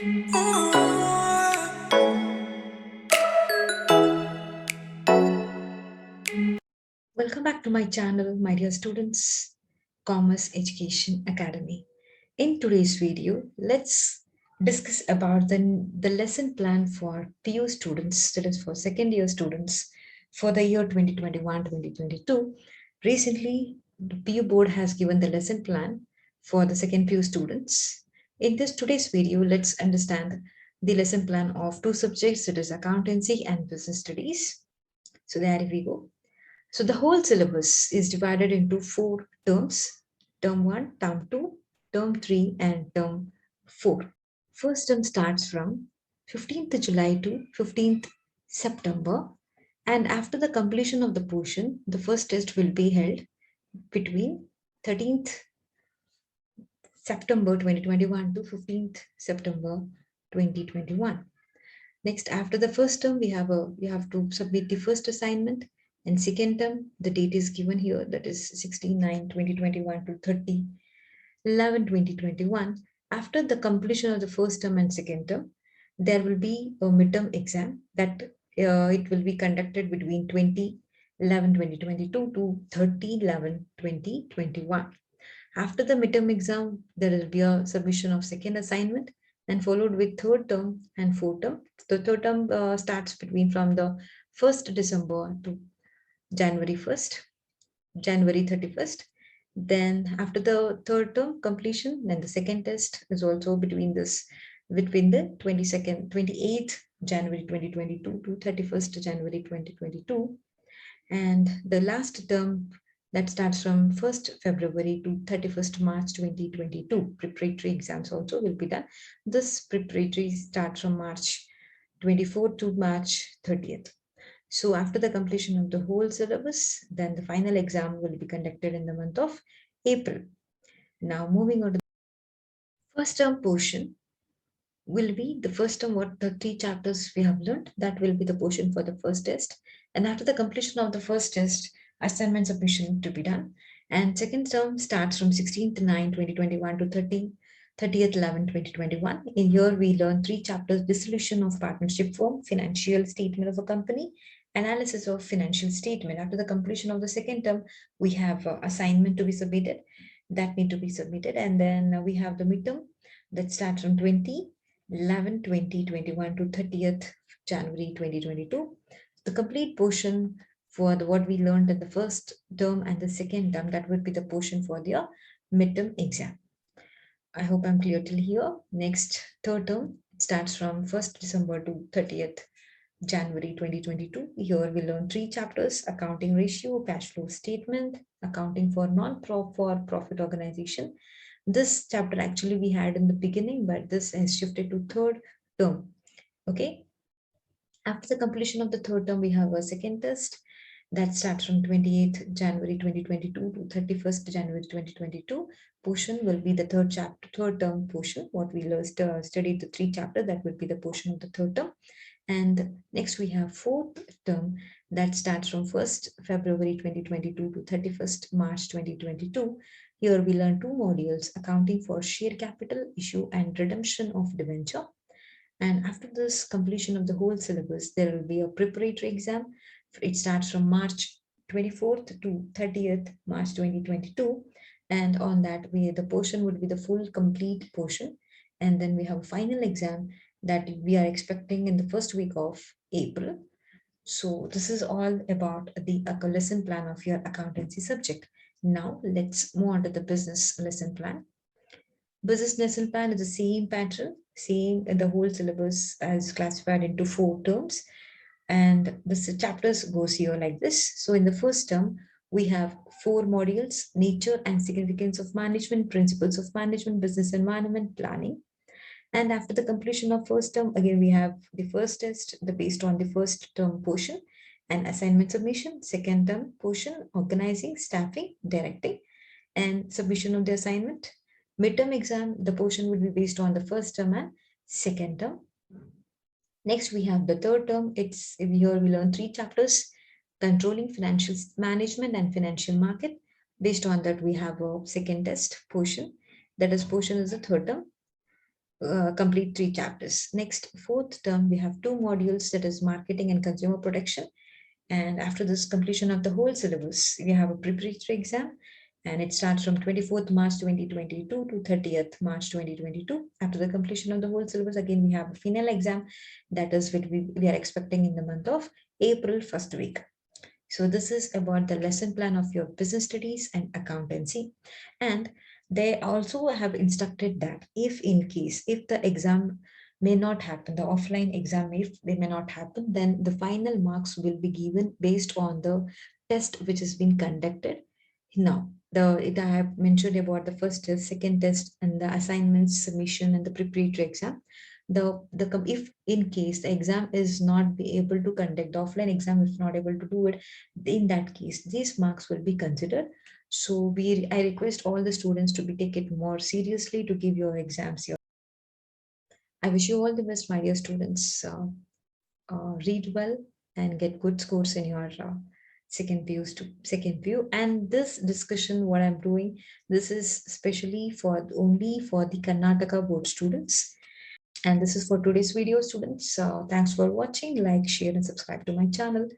Welcome back to my channel, my dear students, Commerce Education Academy. In today's video, let's discuss about the lesson plan for PU students, that is for second year students for the year 2021-2022. Recently, the PU board has given the lesson plan for the second PU students. In this today's video, let's understand the lesson plan of two subjects, that is accountancy and business studies. So there we go. So the whole syllabus is divided into four terms: term 1, term 2, term 3, and term 4. First term starts from 15th July to 15th September, and after the completion of the portion, the first test will be held between 13th September 2021 to 15th September 2021. Next, after the first term, we have to submit the first assignment, and second term, the date is given here, that is 16/9/2021 to 30/11/2021. After the completion of the first term and second term, there will be a midterm exam that it will be conducted between 20/11/2022 to 30/11/2021. After the midterm exam, there will be a submission of second assignment and followed with third term and fourth term. The third term starts between from the 1st December to January 1st, January 31st. Then after the third term completion, then the second test is also between the 28th January 2022 to 31st January 2022. And the last term that starts from 1st February to 31st March 2022. Preparatory exams also will be done. This preparatory starts from March 24th to March 30th. So after the completion of the whole syllabus, then the final exam will be conducted in the month of April. Now moving on to the first term portion will be the first term, what the three chapters we have learned, that will be the portion for the first test. And after the completion of the first test, assignment submission to be done. And second term starts from 16/9/2021 to 30/11/2021. In here, we learn three chapters: dissolution of partnership form, financial statement of a company, analysis of financial statement. After the completion of the second term, we have assignment to be submitted, that need to be submitted. And then we have the midterm that starts from 20/11/2021 to 30th January 2022. The complete portion for what we learned in the first term and the second term, that would be the portion for the midterm exam. I hope I'm clear till here. Next, third term, it starts from 1st December to 30th January 2022. Here we learn three chapters: accounting ratio, cash flow statement, accounting for non-for-profit organization. This chapter actually we had in the beginning, but this has shifted to third term. Okay. After the completion of the third term, we have a second test that starts from 28th January 2022 to 31st January 2022. Portion will be the third term portion. What we studied the three chapter, that will be the portion of the third term. And next we have fourth term that starts from 1st February 2022 to 31st March 2022. Here we learn two modules: accounting for share capital issue and redemption of debenture. And after this completion of the whole syllabus, there will be a preparatory exam. It starts from March 24th to 30th March 2022. And on that, the portion would be the full complete portion. And then we have a final exam that we are expecting in the first week of April. So this is all about the lesson plan of your accountancy subject. Now let's move on to the business lesson plan. Business lesson plan is the same pattern, same the whole syllabus as classified into four terms. And the chapters goes here like this. So in the first term, we have four modules: nature and significance of management, principles of management, business environment, planning. And after the completion of first term, again, we have the first test, the based on the first term portion, and assignment submission, second term portion, organizing, staffing, directing, and submission of the assignment. Midterm exam, the portion would be based on the first term and second term. Next, we have the third term. It's here we learn three chapters: controlling financial management and financial market. Based on that, we have a second test portion. That is portion is the third term. complete 3 chapters. Next, fourth term, we have 2 modules, that is marketing and consumer protection. And after this completion of the whole syllabus, we have a preparatory exam, and it starts from 24th March 2022 to 30th March 2022. After the completion of the whole syllabus, again, we have a final exam, that is what we are expecting in the month of April first week. So this is about the lesson plan of your business studies and accountancy. And they also have instructed that if in case, if the exam may not happen, the offline exam, if they may not happen, then the final marks will be given based on the test which has been conducted. Now, I have mentioned about the first test, second test, and the assignments, submission, and the preparatory exam. If in case the exam is not be able to conduct, the offline exam is not able to do it, in that case these marks will be considered. So I request all the students to be take it more seriously to give your exams here. I wish you all the best, my dear students. Read well and get good scores in your second view. And this discussion, what I'm doing, this is especially for only for the Karnataka board students. And this is for today's video, students. Thanks for watching. Like, share, and subscribe to my channel.